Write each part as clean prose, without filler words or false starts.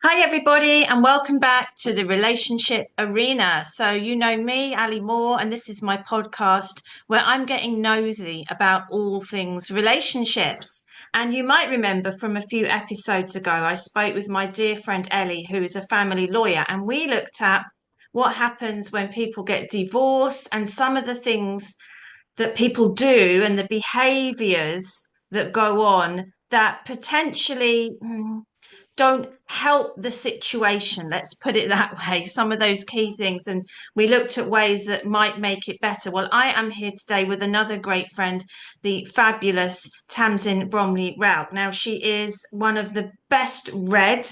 Hi, everybody, and welcome back to the Relationship Arena. So, you know me, Ali Moore, and this is my podcast where I'm getting nosy about all things relationships. And you might remember from a few episodes ago, I spoke with my dear friend Ellie, who is a family lawyer, and we looked at what happens when people get divorced and some of the things that people do and the behaviors that go on that potentially don't help the situation. Let's put it that way. Some of those key things. And we looked at ways that might make it better. Well, I am here today with another great friend, the fabulous Tamsin Bromley Rahlke. Now, she is one of the best read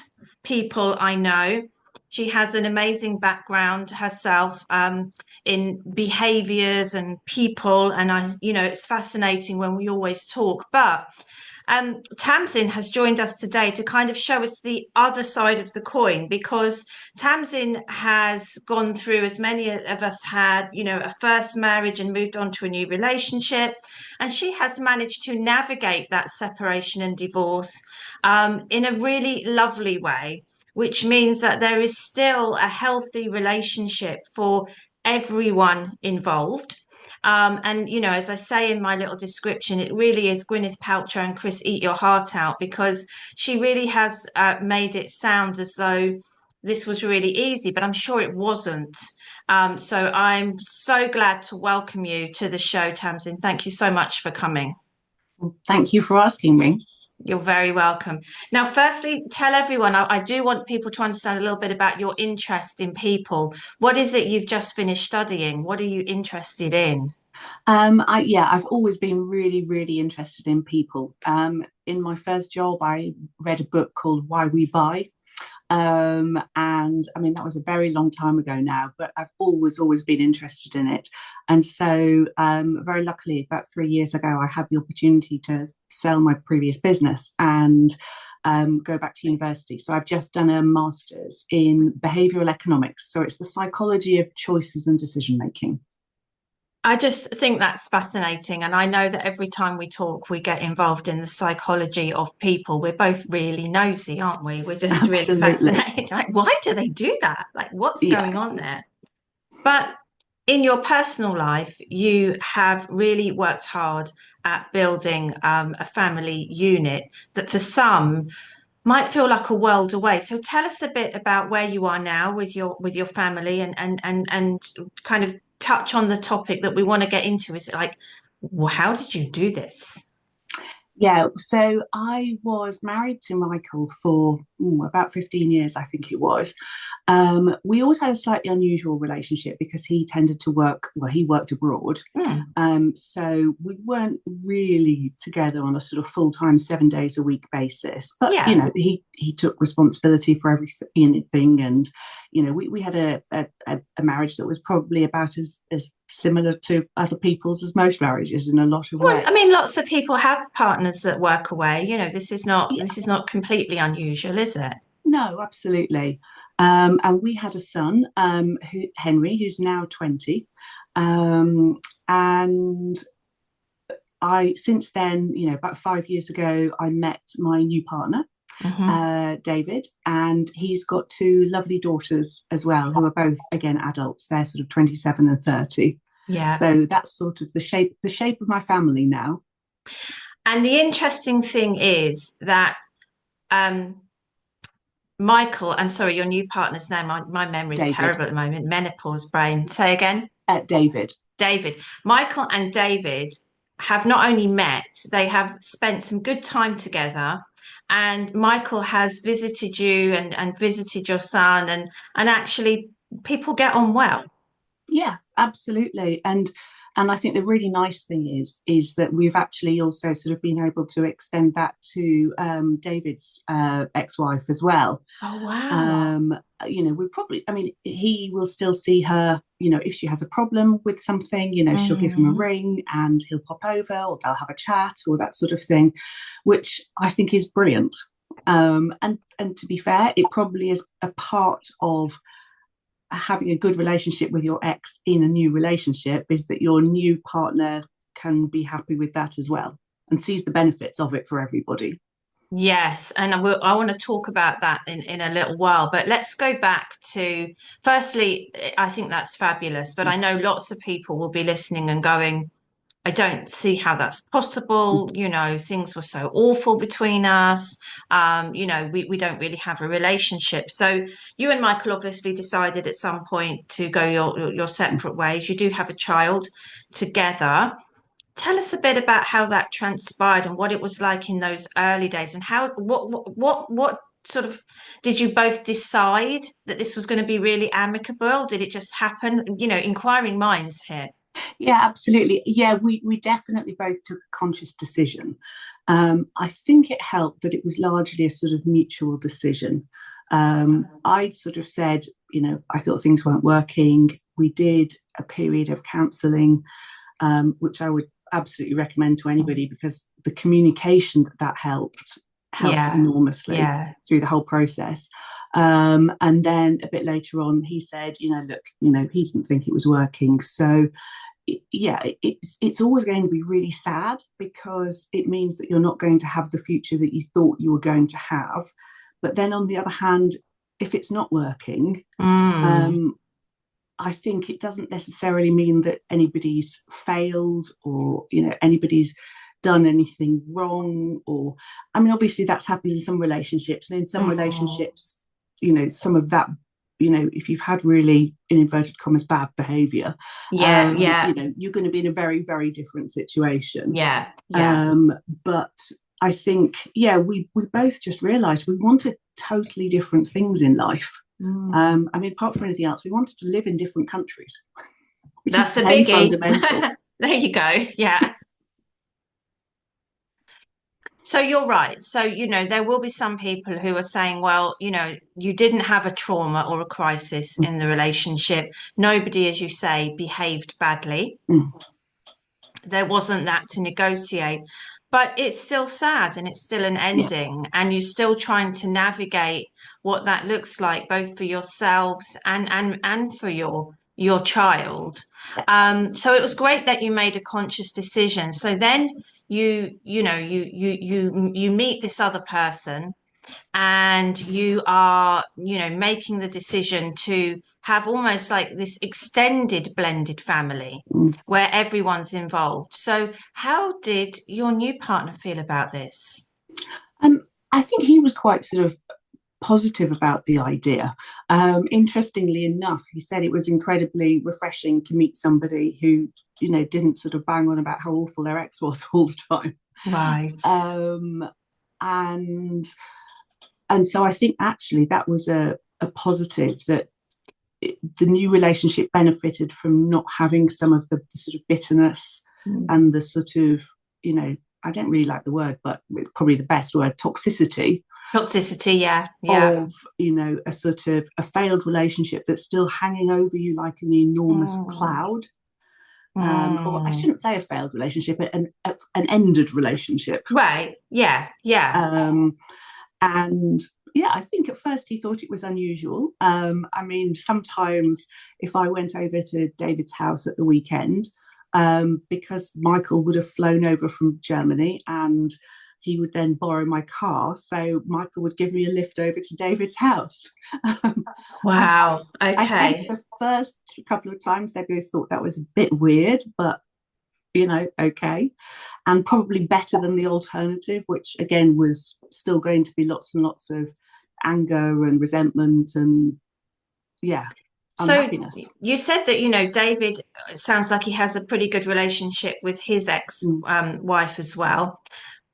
people I know. She has an amazing background herself in behaviors and people. And it's fascinating when we always talk. But Tamsin has joined us today to kind of show us the other side of the coin because Tamsin has gone through, as many of us had, a first marriage and moved on to a new relationship. And she has managed to navigate that separation and divorce in a really lovely way, which means that there is still a healthy relationship for everyone involved. As I say in my little description, it really is Gwyneth Paltrow and Chris eat your heart out because she really has made it sound as though this was really easy, but I'm sure it wasn't. So I'm so glad to welcome you to the show, Tamsin. Thank you so much for coming. Thank you for asking me. You're very welcome. Now, firstly, tell everyone, I do want people to understand a little bit about your interest in people. What is it you've just finished studying? What are you interested in? I've always been really, really interested in people. In my first job, I read a book called Why We Buy. And I mean, that was a very long time ago now, but I've always been interested in it. And so, very luckily, about 3 years ago, I had the opportunity to sell my previous business and go back to university. So I've just done a master's in behavioral economics. So it's the psychology of choices and decision making. I just think that's fascinating. And I know that every time we talk, we get involved in the psychology of people. We're both really nosy, aren't we? We're just really Absolutely. fascinated. Like, why do they do that? Like, what's Yeah. going on there? But in your personal life, you have really worked hard at building a family unit that for some might feel like a world away. So tell us a bit about where you are now with your family and kind of touch on the topic that we want to get into. Is it like, well, how did you do this? Yeah, so I was married to Michael for about 15 years, I think it was. We always had a slightly unusual relationship because he tended to work, well, he worked abroad. Hmm. So we weren't really together on a sort of full-time 7 days a week basis. But, Yeah. he took responsibility for everything. And, we had a marriage that was probably about as similar to other people's as most marriages in a lot of Well, ways. I mean, lots of people have partners that work away. Yeah, This is not completely unusual, is it? no, absolutely. And we had a son, Henry, who's now 20. And since then, about 5 years ago, I met my new partner, Hmm. David, and he's got two lovely daughters as well, who are both, again, adults. They're sort of 27 and 30. Yeah. So that's sort of the shape of my family now. And the interesting thing is that um, Michael, and sorry, your new partner's name, my memory is David, terrible at the moment, menopause brain. Say again. David. David. Michael and David have not only met, they have spent some good time together. And Michael has visited you and visited your son, and actually people get on well. Yeah, absolutely. And I think the really nice thing is that we've actually also sort of been able to extend that to David's ex-wife as well. Oh, wow. Um, we probably, I mean, he will still see her, if she has a problem with something, she'll give him a Mm. ring and he'll pop over or they'll have a chat or that sort of thing, which I think is brilliant. And to be fair, it probably is a part of having a good relationship with your ex in a new relationship is that your new partner can be happy with that as well and sees the benefits of it for everybody. Yes, and I want to talk about that in a little while, but let's go back to, firstly, I think that's fabulous, but I know lots of people will be listening and going, I don't see how that's possible. You know, things were so awful between us. You know, we don't really have a relationship. So you and Michael obviously decided at some point to go your separate ways. You do have a child together. Tell us a bit about how that transpired and what it was like in those early days, and how what sort of did you both decide that this was going to be really amicable? Did it just happen? You know, inquiring minds here. Yeah, absolutely. Yeah, we definitely both took a conscious decision. I think it helped that it was largely a sort of mutual decision. I'd sort of said, I thought things weren't working. We did a period of counselling, which I would absolutely recommend to anybody because the communication that helped Yeah, enormously yeah. through the whole process. And then a bit later on, he said, look, he didn't think it was working. So yeah, it's always going to be really sad because it means that you're not going to have the future that you thought you were going to have. But then on the other hand, if it's not working, Mm, um, I think it doesn't necessarily mean that anybody's failed or anybody's done anything wrong. Or I mean, obviously that's happened in some relationships, and in some mm. relationships, some of that, if you've had really, in inverted commas, bad behavior, Yeah, yeah, you're going to be in a very, very different situation. yeah, yeah. um, but I think, yeah, we both just realised we wanted totally different things in life. Mm. I mean, apart from anything else, we wanted to live in different countries, which is That's a very biggie. fundamental. There you go. Yeah. So you're right. So, you know, there will be some people who are saying, well, you know, you didn't have a trauma or a crisis in the relationship. Nobody, as you say, behaved badly. Mm, There wasn't that to negotiate, but it's still sad and it's still an yeah, ending, and you're still trying to navigate what that looks like, both for yourselves and for your child. yeah. So it was great that you made a conscious decision. So then you meet this other person, and you are, you know, making the decision to have almost like this extended blended family Mm. where everyone's involved. So, how did your new partner feel about this? Um, I think he was quite sort of positive about the idea. Interestingly enough, he said it was incredibly refreshing to meet somebody who, didn't sort of bang on about how awful their ex was all the time. Right. Um, and so I think actually that was a positive that the new relationship benefited from not having some of the sort of bitterness Mm. and the sort of, I don't really like the word, but it's probably the best word, toxicity Toxicity, yeah, yeah. of, a sort of a failed relationship that's still hanging over you like an enormous Mm. cloud. Or I Mm. shouldn't say a failed relationship, an ended relationship. Right, yeah, yeah. Um, and yeah, I think at first he thought it was unusual. I mean, sometimes if I went over to David's house at the weekend, because Michael would have flown over from Germany and he would then borrow my car. So Michael would give me a lift over to David's house. Um, I, Wow. I think Okay. the first couple of times they both thought that was a bit weird, but okay, and probably better than the alternative, which again was still going to be lots and lots of anger and resentment and, yeah, So unhappiness. you said that, you know, David, it sounds like he has a pretty good relationship with his ex Mm, wife as well,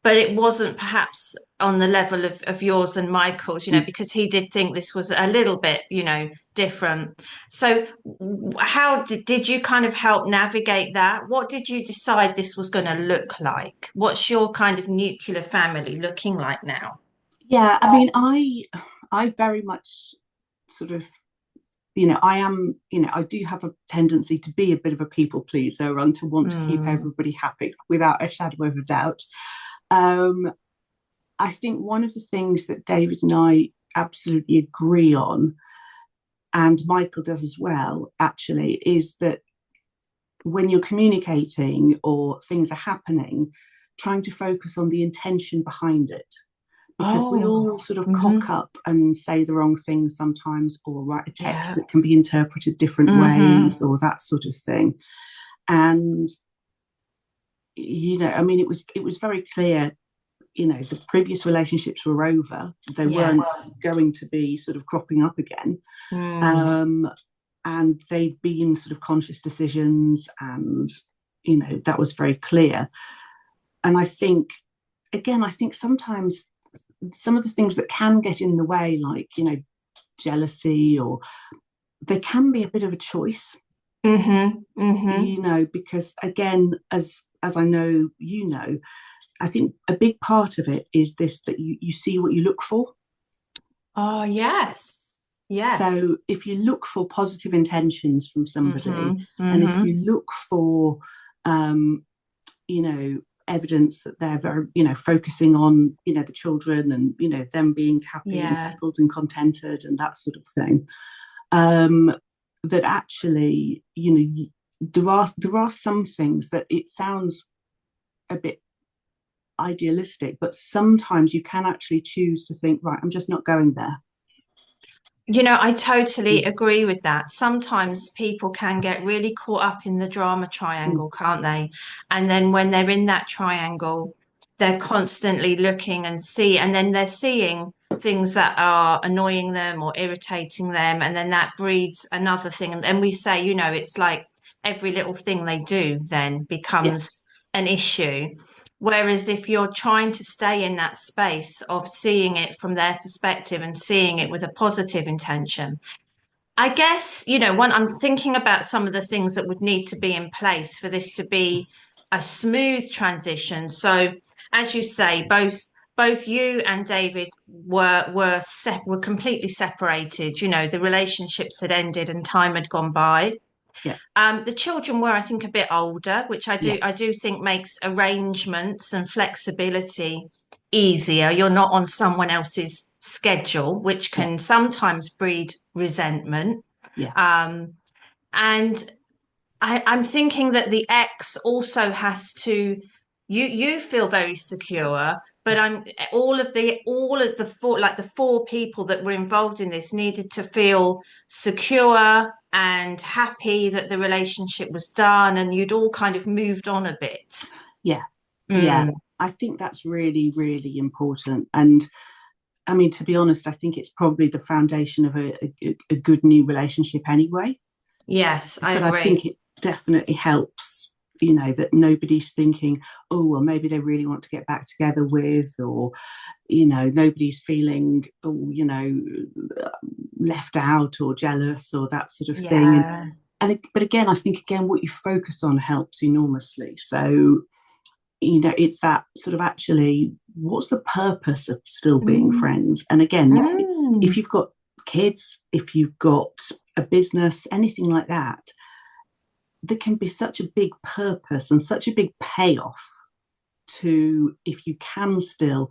but it wasn't perhaps on the level of yours and Michael's, you know, mm. because he did think this was a little bit, you know, different. So how did you kind of help navigate that? What did you decide this was going to look like? What's your kind of nuclear family looking like now? Yeah, I mean, I very much sort of, I am, I do have a tendency to be a bit of a people pleaser and to want to keep Mm, everybody happy without a shadow of a doubt. Um, I think one of the things that David and I absolutely agree on, and Michael does as well, actually, is that when you're communicating or things are happening, trying to focus on the intention behind it. because we Oh, all sort of hmm. cock up and say the wrong things sometimes, or write a text Yeah. that can be interpreted different Hmm. ways, or that sort of thing. And I mean, it was very clear. The previous relationships were over; they weren't Yes. going to be sort of cropping up again. Mm. Um, and they'd been sort of conscious decisions, and that was very clear. And I think sometimes some of the things that can get in the way, like jealousy, or they can be a bit of a choice, Hmm. Hmm. because again, as I know, I think a big part of it is this, that you see what you look for. Oh, yes. Yes. So if you look for positive intentions from somebody, Hmm. and if Hmm. you look for um, you know evidence that they're very focusing on the children, and them being happy and Yeah. settled and contented and that sort of thing, um that actually there are some things that it sounds a bit idealistic, but sometimes you can actually choose to think, right, I'm just not going there. I totally Mm, agree with that. Sometimes people can get really caught up in the drama mm, triangle, can't they? And then when they're in that triangle, they're constantly looking and then they're seeing things that are annoying them or irritating them. And then that breeds another thing. And then we say, it's like every little thing they do then yeah, becomes an issue. Whereas if you're trying to stay in that space of seeing it from their perspective and seeing it yeah, with a positive intention, I guess, when I'm thinking about some of the things that would need to be in place for this to be a smooth transition. So, as you say, both you and David were completely separated. The relationships had ended and time had gone by. yeah, The children were, I think, a bit older, which I yeah, do I do think makes arrangements and flexibility easier. You're not on someone else's schedule, which yeah, can sometimes breed resentment. yeah, Um, and I'm thinking that the ex also has to. You feel very secure, but I'm all of the four people that were involved in this needed to feel secure and happy that the relationship was done and you'd all kind of moved on a bit. yeah, yeah. Mm. I think that's really, really important. And I mean, to be honest, I think it's probably the foundation of a good new relationship anyway. Yes, I But I agree. think it definitely helps, that nobody's thinking, oh, well, maybe they really want to get back together with, or, nobody's feeling, oh, left out or jealous or that sort of thing. Yeah. But again, I think, again, what you focus on helps enormously. So, it's that sort of, actually, what's the purpose of still being Mm. friends? And again, if Mm. you've got kids, if you've got a business, anything like that, there can be such a big purpose and such a big payoff to, if you can still,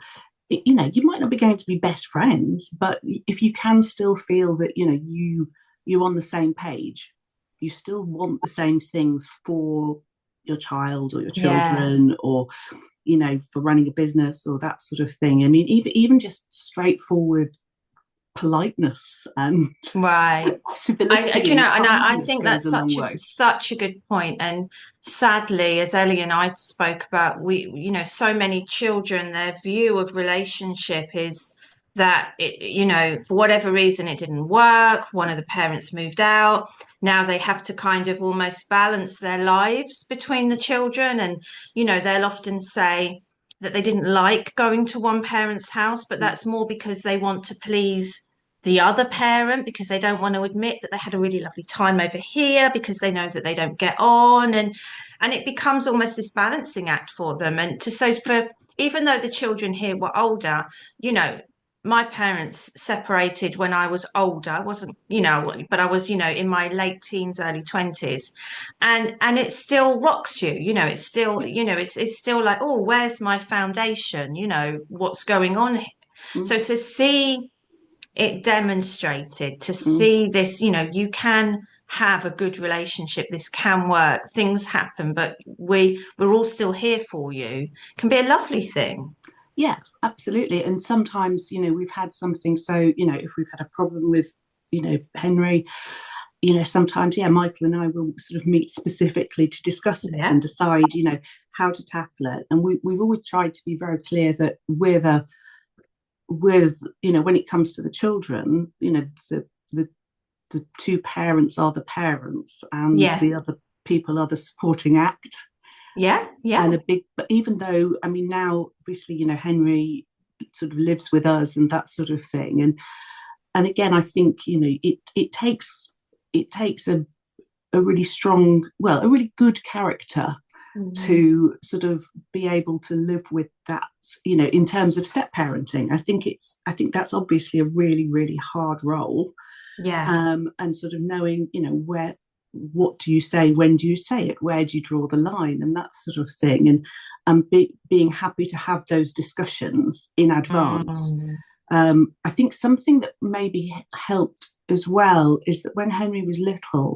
you might not be going to be best friends, but if you can still feel that you're on the same page, you still want the same things for your child or your Yes. children, or for running a business or that sort of thing. I mean, even just straightforward politeness and Right. civility and And I kindness think goes that's a long such a way. such a good point. And sadly, as Ellie and I spoke about, so many children, their view of relationship is that for whatever reason, it didn't work. One of the parents moved out. Now they have to kind of almost balance their lives between the children. And, they'll often say that they didn't like going to one parent's house, but Mm, that's more because they want to please the other parent because they don't want to admit that they had a really lovely time over here because they know that they don't get on, and it becomes almost this balancing act for them. And to so for even though the children here were older, you know my parents separated when I was older, wasn't but I was in my late teens, early 20s, and it still rocks you. It's still yeah. it's still like, oh, where's my foundation? What's going on here? Mm, So to see it demonstrated, to mm. see this, you can have a good relationship, this can work, things happen, but we're all still here for you, can be a lovely thing. Yeah, absolutely. And sometimes, we've had something. So, if we've had a problem with, Henry, sometimes, yeah, Michael and I will sort of meet specifically to discuss it Yeah. and decide, how to tackle it. And we've always tried to be very clear that when it comes to the children, the the two parents are the parents and Yeah. the other people are the supporting act. Yeah. And Yeah. but even though, I mean, now obviously, Henry sort of lives with us and that sort of thing. And again, I think, it takes a really strong, well, a really good character Mhm. to sort of be able to live with that, in terms of step parenting. I think that's obviously a really, really hard role. Yeah. And sort of knowing, what do you say, when do you say it, where do you draw the line, and that sort of thing, and being happy to have those discussions in advance. Mm. I think something that maybe helped as well is that when Henry was little,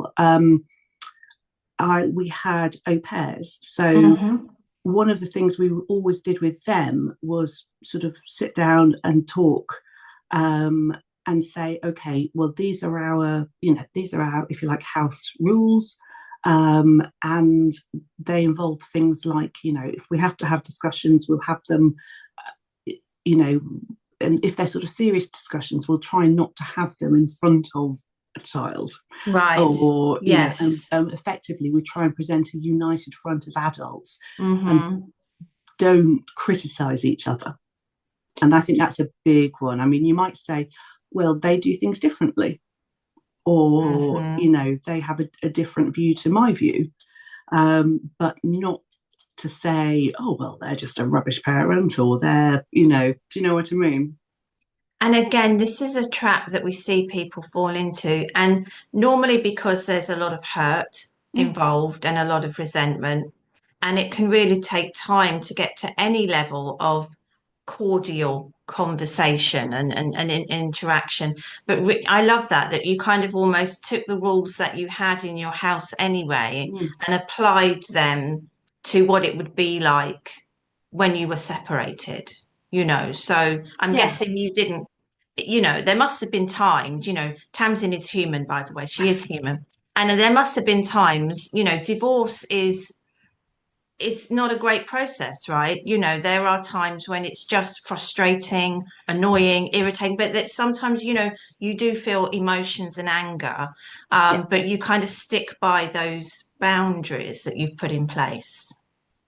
we had au pairs. So Hmm. one of the things we always did with them was sort of sit down and talk, um, and say, okay, well, these are our, if you like, house rules. And they involve things like, if we have to have discussions, we'll have them, you know, and if they're sort of serious discussions, we'll try not to have them in front of a child, Right. or and Yes. effectively we try and present a united front as adults and Hmm. don't criticize each other. And I think that's a big one. I mean, you might say, well, they do things differently, or Hmm. they have a different view to my view, but not to say, oh, well, they're just a rubbish parent, or they're, do you know what I mean? And again, this is a trap that we see people fall into. And normally, because there's a lot of hurt Mm, involved and a lot of resentment, and it can really take time to get to any level of cordial conversation and interaction. But I love that you kind of almost took the rules that you had in your house anyway mm. and applied them to what it would be like when you were separated. So I'm Yeah, guessing you didn't, there must have been times, Tamsin is human, by the way, she is human. And there must have been times, divorce is it's not a great process, right? There are times when it's just frustrating, annoying, irritating, but that sometimes, you do feel emotions and anger, yeah, but you kind of stick by those boundaries that you've put in place.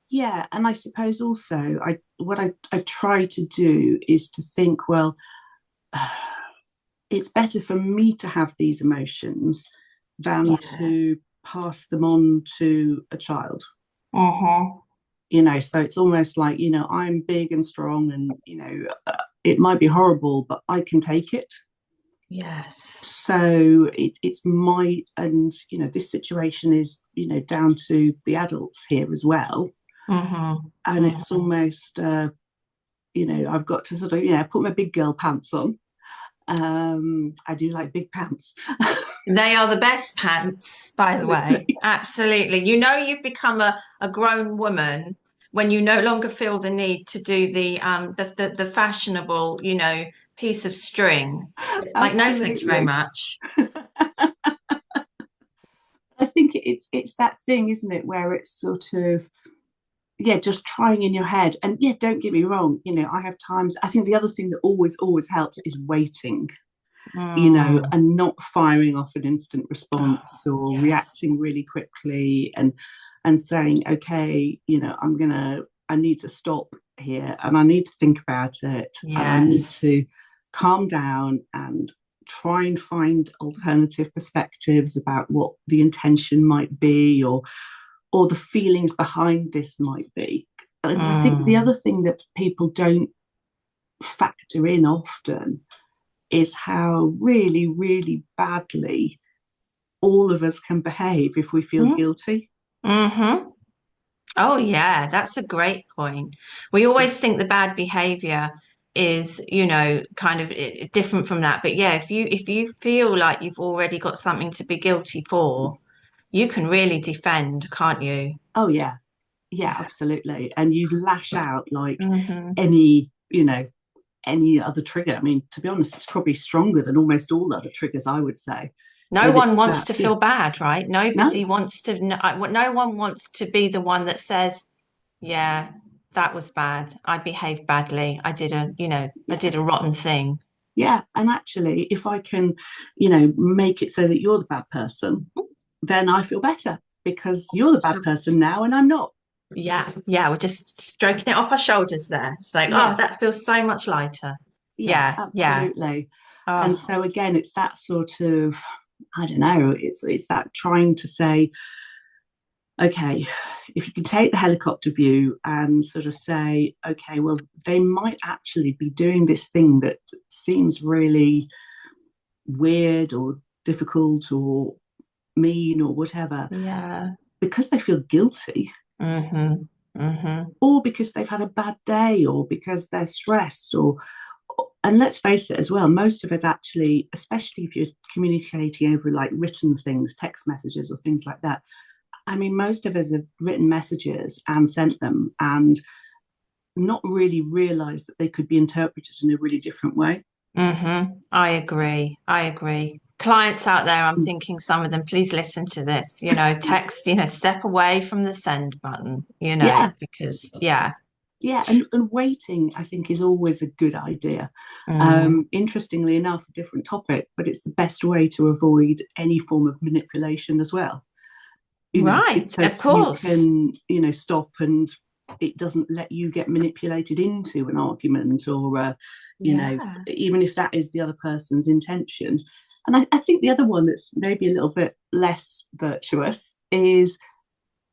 yeah. And I suppose also, what I try to do is to think, well, it's better for me to have these emotions than Yeah. to pass them on to a child. Uh-huh. So it's almost like, I'm big and strong, and it might be horrible, but I can take it. Yes. So it's my, and this situation is, down to the adults here as well. Mm-hmm. And it's Mm-hmm. almost, I've got to sort of, put my big girl pants on. I do like big pants. They are the best pants, by the way. Absolutely. Absolutely. You've become a grown woman when you no longer feel the need to do the fashionable, piece of string. Like, no, thank you very Absolutely. much. I think it's that thing, isn't it, where it's sort of, yeah, just trying in your head. And yeah, don't get me wrong, I have times. I think the other thing that always helps is waiting, Mm. and not firing off an instant response Oh, or yes. reacting really quickly, and saying, okay, I need to stop here, and I need to think about it, and I need Yes. to calm down and try and find alternative perspectives about what the intention might be, or the feelings behind this might be. And I think the Mm. other thing that people don't factor in often is how really, really badly all of us can behave if we feel guilty. Mm-hmm. Oh, yeah, that's a great point. We always think the bad behavior is, kind of different from that. But yeah, if you feel like you've already got something to be guilty for, you can really defend, can't you? Oh, yeah. Yeah, Yeah. absolutely. And you lash out like Hmm. any. you know, any other trigger. I mean, to be honest, it's probably stronger than almost all other triggers, I would say. No But one it's wants that, to yeah, feel bad, right? no, Nobody wants to, no one wants to be the one that says, yeah, that was bad. I behaved badly. I yeah, did a rotten thing. yeah. And actually, if I can, make it so that you're the bad person, then I feel better because you're the bad person now and I'm not. Yeah, yeah, we're just stroking it off our shoulders there. It's like, oh, Yeah, that feels so much lighter. yeah, Yeah, yeah. absolutely. And Oh, so again, it's that sort of, I don't know, it's that trying to say, okay, if you can take the helicopter view and sort of say, okay, well, they might actually be doing this thing that seems really weird or difficult or mean or whatever yeah. because they feel guilty Mm-hmm. Mm-hmm. or because they've had a bad day or because they're stressed or and let's face it as well, most of us actually, especially if you're communicating over like written things, text messages or things like that, I mean, most of us have written messages and sent them and not really realized that they could be interpreted in a really different way. Mm-hmm. I agree. I agree. Clients out there, I'm thinking some of them, please listen to this, text, step away from the send button, Yeah, because yeah. yeah. And waiting, I think, is always a good idea. Mm. Interestingly enough, a different topic, but it's the best way to avoid any form of manipulation as well, Right, of because you course. can, stop and it doesn't let you get manipulated into an argument or, Yeah. even if that is the other person's intention. And I think the other one that's maybe a little bit less virtuous is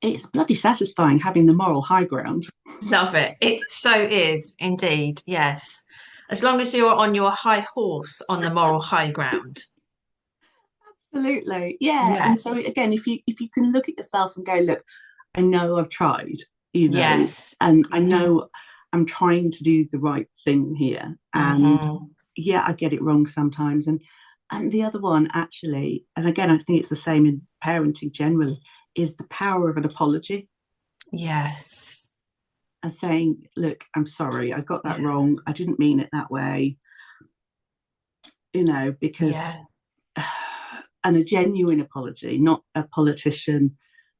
it's bloody satisfying having the moral high ground. Love it. It so is indeed. Yes. As long as you're on your high horse on the moral high ground. Absolutely, yeah. And so Yes. again, if you can look at yourself and go, look, I know I've tried, Yes. and I Hmm. know I'm trying to do the right thing here, and Hmm. yeah, I get it wrong sometimes. And the other one actually, and again, I think it's the same in parenting generally, is the power of an apology Yes. and saying, look, I'm sorry, I got that Yeah. wrong. I didn't mean it that way, because Yeah. and a genuine apology, not a politician.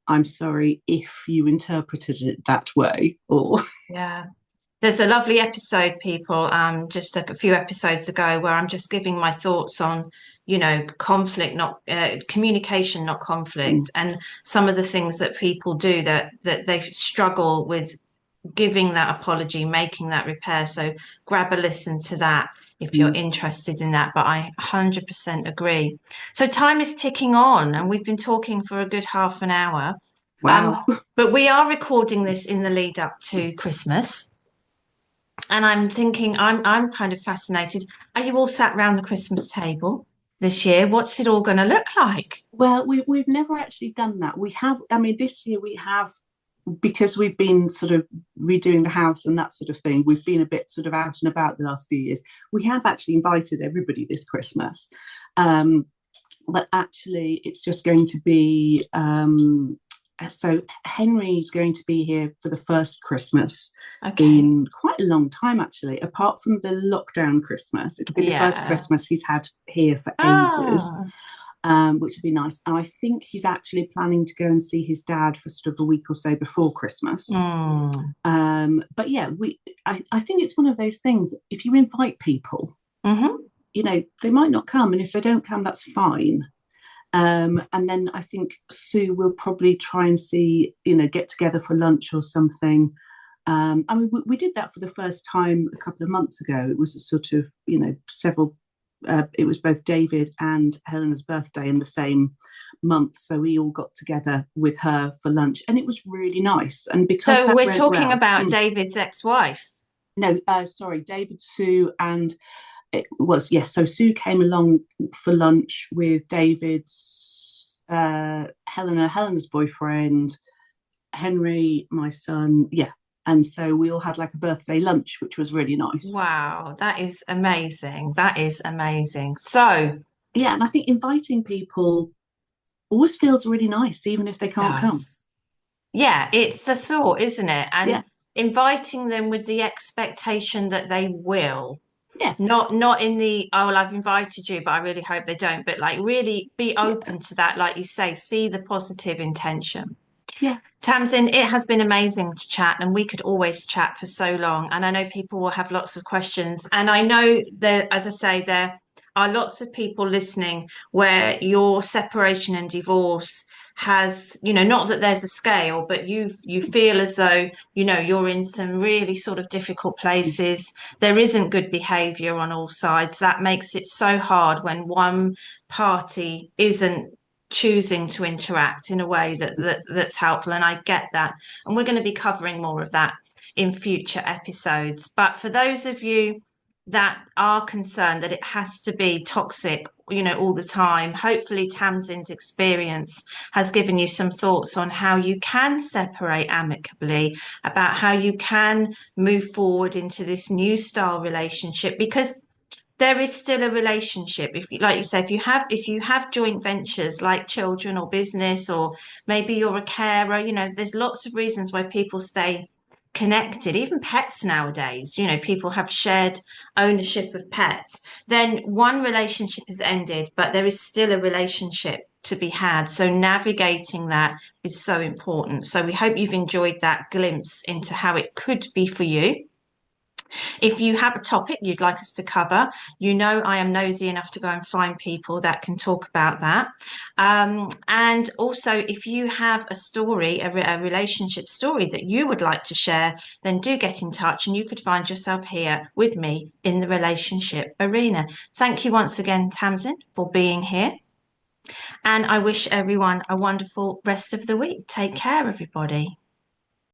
I'm sorry if you interpreted it that way, or Yeah. There's a lovely episode, people, just a few episodes ago, where I'm just giving my thoughts on, conflict, not communication, not conflict, and some of the things that people do that they struggle with giving that apology, making that repair. So grab a listen to that if you're interested in that. But I 100% agree. So time is ticking on, and we've been talking for a good half an hour. Um, wow. but we are recording this in the lead up to Christmas. And I'm thinking, I'm kind of fascinated. Are you all sat round the Christmas table this year? What's it all going to look like? Well, we've never actually done that. We have, I mean, this year we have, because we've been sort of redoing the house and that sort of thing, we've been a bit sort of out and about the last few years. We have actually invited everybody this Christmas. Um, but actually, it's just going to be so Henry's going to be here for the first Christmas Okay. in quite a long time, actually, apart from the lockdown Christmas. It'll be the first Yeah. Christmas he's had here for ages, Ah. which would be nice. And I think he's actually planning to go and see his dad for sort of a week or so before Christmas. Mm. But yeah, I think it's one of those things. If you invite people, Hmm. they might not come, and if they don't come, that's fine. And then I think Sue will probably try and see, get together for lunch or something. I mean, we did that for the first time a couple of months ago. It was a sort of, several, it was both David and Helena's birthday in the same month. So we all got together with her for lunch and it was really nice. And because So that we're went talking well, about David's ex-wife. no, sorry, David, Sue, and it was, yes. So Sue came along for lunch with David's, Helena's boyfriend, Henry, my son. Yeah. And so we all had like a birthday lunch, which was really nice. Wow, that is amazing. That is amazing. So Yeah. And I think inviting people always feels really nice, even if they can't come. does. Yeah, it's the thought, isn't it? And Yeah. inviting them with the expectation that they will. Yes. Not in the, oh, well, I've invited you, but I really hope they don't. But like really be Yeah. open to that, like you say, see the positive intention. Yeah. Tamsin, it has been amazing to chat, and we could always chat for so long. And I know people will have lots of questions. And I know that, as I say, there are lots of people listening where your separation and divorce has, not that there's a scale, but you feel as though, you're in some really sort of difficult places. There isn't good behavior on all sides. That makes it so hard when one party isn't choosing to interact in a way that's helpful, and I get that, and we're going to be covering more of that in future episodes. But for those of you that are concerned that it has to be toxic, all the time, hopefully Tamsin's experience has given you some thoughts on how you can separate amicably, about how you can move forward into this new style relationship, because there is still a relationship. If you, like you say, if you have joint ventures like children or business, or maybe you're a carer, there's lots of reasons why people stay connected. Even pets nowadays, people have shared ownership of pets. Then one relationship has ended, but there is still a relationship to be had. So navigating that is so important. So we hope you've enjoyed that glimpse into how it could be for you. If you have a topic you'd like us to cover, I am nosy enough to go and find people that can talk about that. And also, if you have a story, a relationship story that you would like to share, then do get in touch, and you could find yourself here with me in the relationship arena. Thank you once again, Tamsin, for being here. And I wish everyone a wonderful rest of the week. Take care, everybody.